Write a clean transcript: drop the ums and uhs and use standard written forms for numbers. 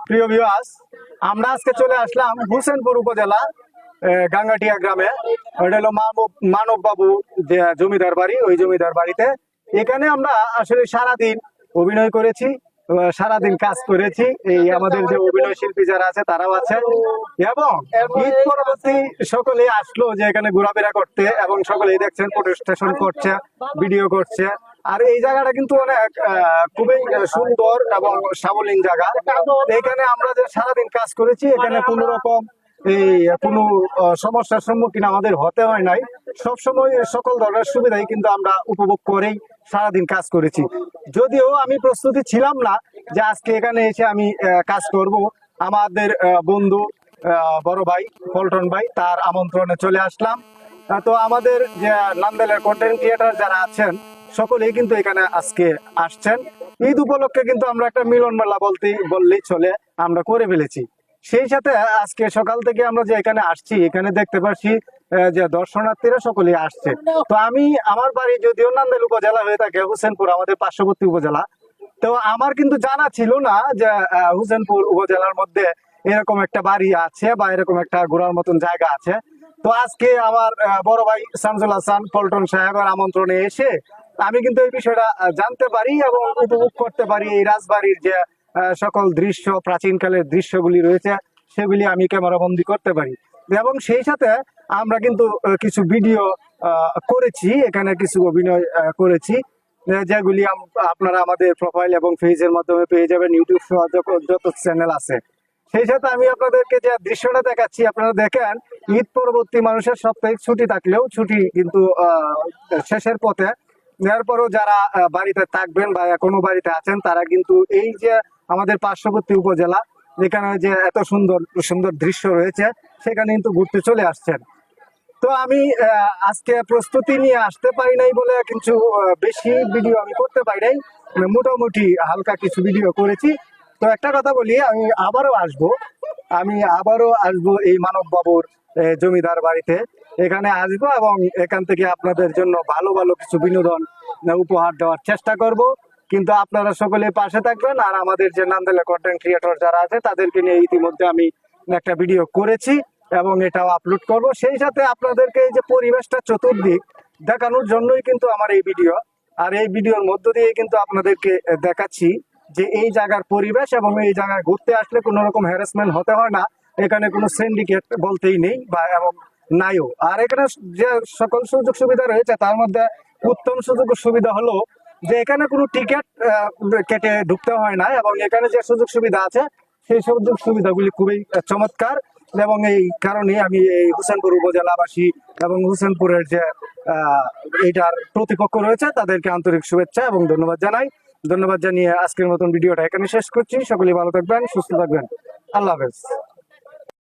প্রিয় ভিউয়ার্স, আমরা আজকে চলে আসলাম হোসেনপুর উপজেলা গাঙ্গাটিয়া গ্রামে। ওটা হলো মানব বাবু যে জমিদার বাড়ি, ওই জমিদার বাড়িতে। এখানে আমরা আসলে সারাদিন অভিনয় করেছি, সারাদিন কাজ করেছি। এই আমাদের যে অভিনয় শিল্পী যারা আছে তারাও আছে, এবং ঈদ পরবর্তী সকলেই আসলো যে এখানে ঘোরাফেরা করতে, এবং সকলেই দেখছেন প্রোটেস্টেশন করছে, ভিডিও করছে। আর এই জায়গাটা কিন্তু অনেক খুবই সুন্দর এবং সাবলীল জায়গা। এখানে আমরা যে সারাদিন কাজ করেছি, এখানে কোনো রকম কোনো সমস্যার সম্মুখীন আমাদের হতে হয় নাই। সবসময় সকল ধরনের সুবিধাই কিন্তু আমরা উপভোগ করেই সারাদিন কাজ করেছি। যদিও আমি প্রস্তুতি ছিলাম না যে আজকে এখানে এসে আমি কাজ করব। আমাদের বন্ধু বড় ভাই পল্টন ভাই, তার আমন্ত্রণে চলে আসলাম। তো আমাদের যে নান্দাইলের কন্টেন্ট ক্রিয়েটর যারা আছেন সকলেই কিন্তু এখানে আজকে আসছেন। ঈদ উপলক্ষে কিন্তু আমরা একটা মিলন মেলা বললেই চলে, আমরা করে ফেলেছি। সেই সাথে আজকে সকাল থেকে আমরা যে এখানে আসছি, এখানে দেখতে পাচ্ছি যে দর্শনার্থীরা সকলেই আসছে। তো আমার বাড়ি যদিও নান্দাইল উপজেলা হয়ে থাকে, হোসেনপুর আমাদের পার্শ্ববর্তী উপজেলা। তো আমার কিন্তু জানা ছিল না যে হোসেনপুর উপজেলার মধ্যে এরকম একটা বাড়ি আছে বা এরকম একটা ঘোরার মতন জায়গা আছে। তো আজকে আমার বড় ভাই শামসুল হাসান পল্টন সাহেবের আমন্ত্রণে এসে আমি কিন্তু এই বিষয়টা জানতে পারি এবং উপভোগ করতে পারি। এই রাজবাড়ির যে সকল দৃশ্য, প্রাচীনকালের দৃশ্যগুলি রয়েছে, সেগুলি আমি ক্যামেরাবন্দি করতে পারি। এবং সেই সাথে আমরা কিন্তু কিছু ভিডিও করেছি, এখানে কিছু অভিনয় করেছি, যেগুলি আপনারা আমাদের প্রোফাইল এবং পেজের মাধ্যমে পেয়ে যাবেন। ইউটিউব সহ যত চ্যানেল আছে, সেই সাথে আমি আপনাদেরকে যে দৃশ্যটা দেখাচ্ছি, আপনারা দেখেন। ঈদ পরবর্তী মানুষের সাপ্তাহিক ছুটি থাকলেও ছুটি কিন্তু শেষের পথে। এরপরও যারা বাড়িতে থাকবেন বা এখনো বাড়িতে আছেন, তারা কিন্তু এই যে আমাদের পার্শ্ববর্তী উপজেলা, যেখানে যে এত সুন্দর সুন্দর দৃশ্য রয়েছে, সেখানে কিন্তু ঘুরতে চলে আসছেন। তো আমি আজকে প্রস্তুতি নিয়ে আসতে পারি নাই বলে কিছু বেশি ভিডিও আমি করতে পারি নাই, মোটামুটি হালকা কিছু ভিডিও করেছি। তো একটা কথা বলি, আমি আবারও আসবো এই মানব বাবুর জমিদার বাড়িতে। এখানে আসবো এবং এখান থেকে আপনাদের জন্য ভালো ভালো কিছু বিনোদন উপহার দেওয়ার চেষ্টা করব। কিন্তু আপনারা সকলে পাশে থাকবেন। আর আমাদের যে নান্দাইলের কন্টেন্ট ক্রিয়েটর যারা আছে, তাদেরকে নিয়ে ইতিমধ্যে আমি একটা ভিডিও করেছি এবং এটাও আপলোড করব। সেই সাথে আপনাদেরকে এই যে পরিবেশটা চতুর্দিক দেখানোর জন্যই কিন্তু আমার এই ভিডিও। আর এই ভিডিওর মধ্য দিয়ে কিন্তু আপনাদেরকে দেখাচ্ছি যে এই জায়গার পরিবেশ, এবং এই জায়গায় ঘুরতে আসলে কোনো রকম হ্যারাসমেন্ট হতে হয় না। এখানে কোনো সিন্ডিকেট বলতেই নেই বা এবং নাইও। আর এখানে যে সকল সুযোগ সুবিধা রয়েছে, তার মধ্যে উত্তম সুযোগ সুবিধা হলো যে এখানে কোনো টিকিট কেটে ঢুকতে হয় না, এবং এখানে যে সুযোগ সুবিধা আছে সেই সুযোগ সুবিধাগুলি খুবই চমৎকার। এবং এই কারণে আমি এই হোসেনপুর উপজেলাবাসী এবং হোসেনপুরের যে এইটার প্রতিপক্ষ রয়েছে, তাদেরকে আন্তরিক শুভেচ্ছা এবং ধন্যবাদ জানিয়ে আজকের মতন ভিডিওটা এখানে শেষ করছি। সকলেই ভালো থাকবেন, সুস্থ থাকবেন। আল্লাহ হাফেজ।